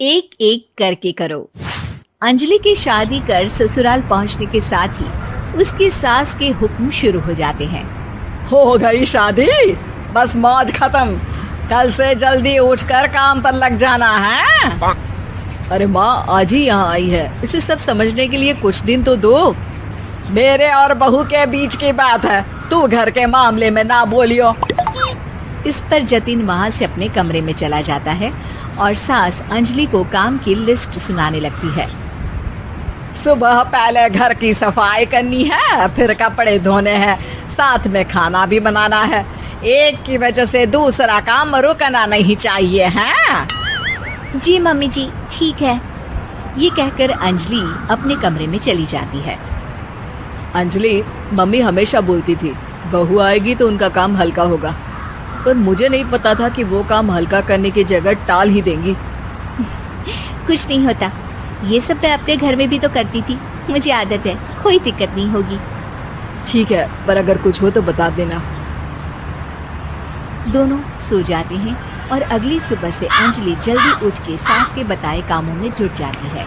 एक एक करके करो। अंजलि की शादी कर ससुराल पहुंचने के साथ ही उसकी सास के हुक्म शुरू हो जाते हैं। हो गई शादी, बस मौज खत्म। कल से जल्दी उठकर काम पर लग जाना है। अरे माँ आज ही यहाँ आई है, इसे सब समझने के लिए कुछ दिन तो दो। मेरे और बहू के बीच की बात है, तू घर के मामले में ना बोलियो। इस पर जतिन वहाँ से अपने कमरे में चला जाता है और सास अंजलि को काम की लिस्ट सुनाने लगती है। सुबह पहले घर की सफाई करनी है, फिर कपड़े धोने हैं, साथ में खाना भी बनाना है। एक की वजह से दूसरा काम रुकना नहीं चाहिए है। जी मम्मी जी ठीक है। ये कहकर अंजलि अपने कमरे में चली जाती है। अंजलि, मम्मी हमेशा बोलती थी बहू आएगी तो उनका काम हल्का होगा, पर मुझे नहीं पता था कि वो काम हल्का करने की जगह टाल ही देंगी। कुछ नहीं होता, ये सब मैं अपने घर में भी तो करती थी, मुझे आदत है, कोई दिक्कत नहीं होगी। ठीक है, पर अगर कुछ हो तो बता देना। दोनों सो जाते हैं और अगली सुबह से अंजलि जल्दी उठ के सास के बताए कामों में जुट जाती है,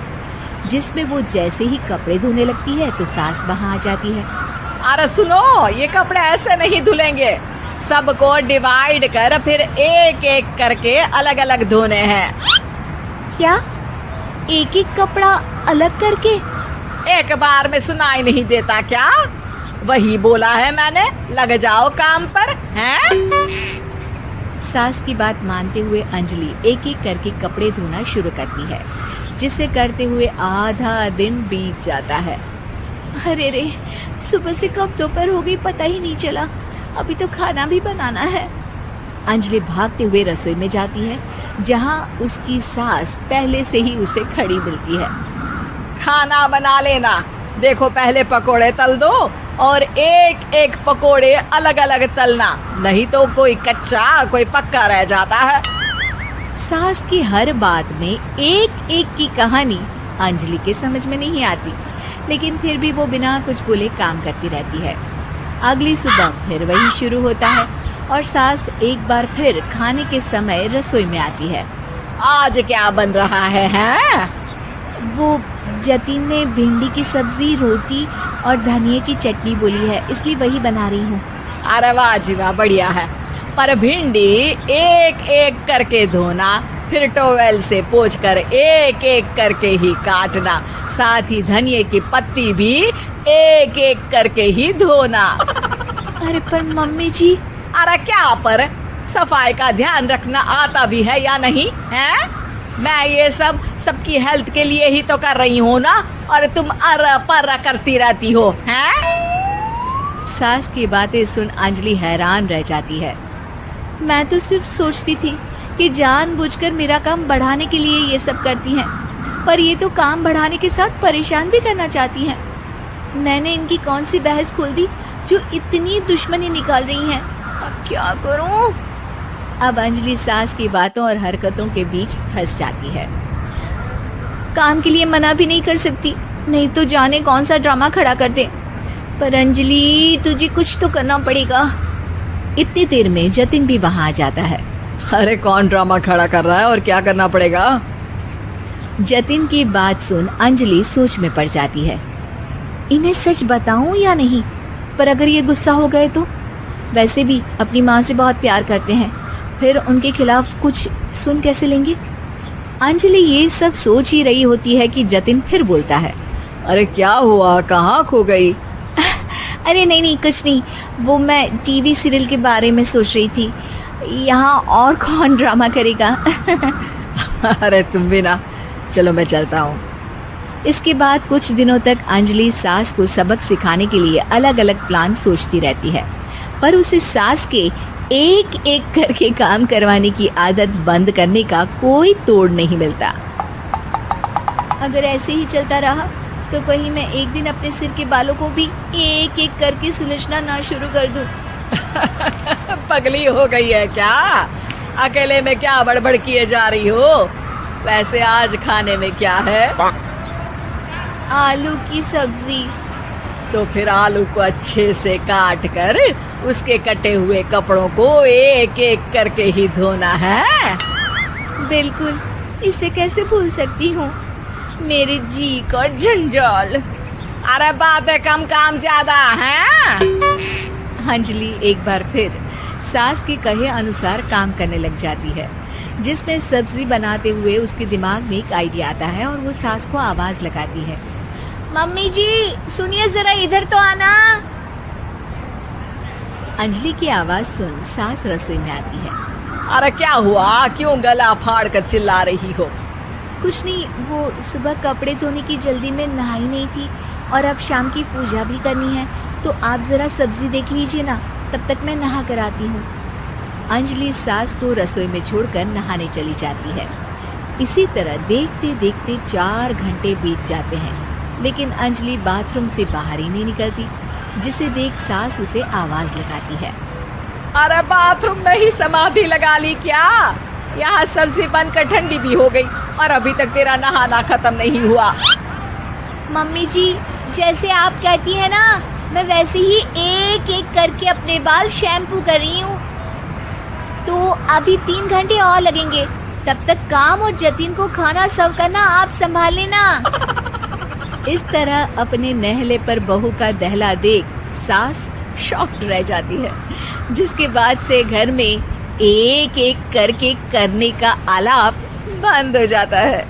जिसमें वो जैसे ही कपड़े धोने लगती है तो सास वहाँ आ जाती है। अरे सुनो, ये कपड़े ऐसे नहीं धुलेंगे, सबको डिवाइड कर फिर एक एक करके अलग अलग धोने हैं। क्या एक एक कपड़ा अलग करके? एक बार में सुनाई नहीं देता क्या? वही बोला है मैंने, लग जाओ काम पर हैं? सास की बात मानते हुए अंजलि एक एक करके कपड़े धोना शुरू करती है, जिसे करते हुए आधा दिन बीत जाता है। अरे रे, सुबह से कब दोपहर हो गई पता ही नहीं चला, अभी तो खाना भी बनाना है। अंजलि भागते हुए रसोई में जाती है, जहाँ उसकी सास पहले से ही उसे खड़ी मिलती है। खाना बना लेना, देखो पहले पकोड़े तल दो और एक एक पकोड़े अलग अलग तलना, नहीं तो कोई कच्चा कोई पक्का रह जाता है। सास की हर बात में एक एक की कहानी अंजलि के समझ में नहीं आती, लेकिन फिर भी वो बिना कुछ बोले काम करती रहती है। अगली सुबह फिर वही शुरू होता है और सास एक बार फिर खाने के समय रसोई में आती है। आज क्या बन रहा है? वो जतिन ने भिंडी की सब्जी, रोटी और धनिए की चटनी बोली है, इसलिए वही बना रही हूँ। अरे वाह जी वाह, बढ़िया है। पर भिंडी एक एक करके धोना, फिर टोवेल से पोंछकर एक एक करके ही काटना, साथ ही धनिए की पत्ती भी एक एक करके ही धोना। अरे पर मम्मी जी। अरे क्या पर? सफाई का ध्यान रखना आता भी है या नहीं है? मैं ये सब सबकी हेल्थ के लिए ही तो कर रही हूँ ना, और तुम अर पर करती रहती हो हैं? सास की बातें सुन अंजलि हैरान रह जाती है। मैं तो सिर्फ सोचती थी कि जानबूझकर मेरा काम बढ़ाने के लिए ये सब करती हैं, पर ये तो काम बढ़ाने के साथ परेशान भी करना चाहती हैं। मैंने इनकी कौन सी बहस खोल दी जो इतनी दुश्मनी निकाल रही हैं? अब क्या करूं? अब अंजलि सास की बातों और हरकतों के बीच फंस जाती है। काम के लिए मना भी नहीं कर सकती, नहीं तो जाने कौन सा ड्रामा खड़ा कर दे। पर अंजलि तुझे कुछ तो करना पड़ेगा। इतनी देर में जतिन भी वहां आ जाता है। अरे कौन ड्रामा खड़ा कर रहा है और क्या करना पड़ेगा? जतिन की बात सुन अंजलि सोच में पड़ जाती है। इन्हें सच बताऊं या नहीं? पर अगर ये गुस्सा हो गए तो? वैसे भी अपनी माँ से बहुत प्यार करते हैं, फिर उनके खिलाफ कुछ सुन कैसे लेंगे? अंजलि ये सब सोच ही रही होती है कि जतिन फिर बोलता है। अरे क्या हुआ, कहाँ खो गई? अरे नहीं कुछ नहीं, वो मैं टीवी सीरियल के बारे में सोच रही थी। यहाँ और कौन ड्रामा करेगा? अरे तुम भी ना, चलो मैं चलता हूँ। इसके बाद कुछ दिनों तक अंजलि सास को सबक सिखाने के लिए अलग अलग प्लान सोचती रहती है, पर उसे सास के एक एक करके काम करवाने की आदत बंद करने का कोई तोड़ नहीं मिलता। अगर ऐसे ही चलता रहा तो कहीं मैं एक दिन अपने सिर के बालों को भी एक एक करके सुलझना ना शुरू कर दूं। पगली हो गई है क्या? अकेले में क्या बड़बड़ किए जा रही हो? वैसे आज खाने में क्या है? आलू की सब्जी। तो फिर आलू को अच्छे से काट कर उसके कटे हुए कपड़ों को एक एक करके ही धोना है। बिल्कुल, इसे कैसे भूल सकती हूँ। मेरे जी का जंजाल। अरे बातें कम काम ज्यादा है। अंजलि एक बार फिर सास के कहे अनुसार काम करने लग जाती है, जिसमें सब्जी बनाते हुए उसके दिमाग में एक आइडिया आता है और वो सास को आवाज लगाती है, मम्मी जी सुनिए जरा इधर तो आना। अंजलि की आवाज सुन सास रसोई में आती है। अरे क्या हुआ, क्यों गला फाड़ कर चिल्ला रही हो? कुछ नहीं, वो सुबह कपड़े धोने की जल्दी में नहाई नहीं थी और अब शाम की पूजा भी करनी है, तो आप जरा सब्जी देख लीजिए ना, तब तक मैं नहा कर आती हूँ। अंजलि सास को रसोई में छोड़कर नहाने चली जाती है। इसी तरह देखते देखते 4 घंटे बीत जाते हैं, लेकिन अंजलि बाथरूम से बाहर ही नहीं निकलती, जिसे देख सास उसे आवाज लगाती है। अरे बाथरूम में ही समाधि लगा ली क्या? यहाँ सब्जी बनकर ठंडी भी हो गई और अभी तक तेरा नहाना खत्म नहीं हुआ। मम्मी जी जैसे आप कहती हैं ना, मैं वैसे ही एक एक करके अपने बाल शैम्पू कर रही हूँ, तो अभी 3 घंटे और लगेंगे। तब तक काम और जतिन को खाना सर्व करना आप संभाल लेना। इस तरह अपने नहले पर बहू का दहला देख सास शॉक्ड रह जाती है, जिसके बाद से घर में एक एक करके करने का आलाप बंद हो जाता है।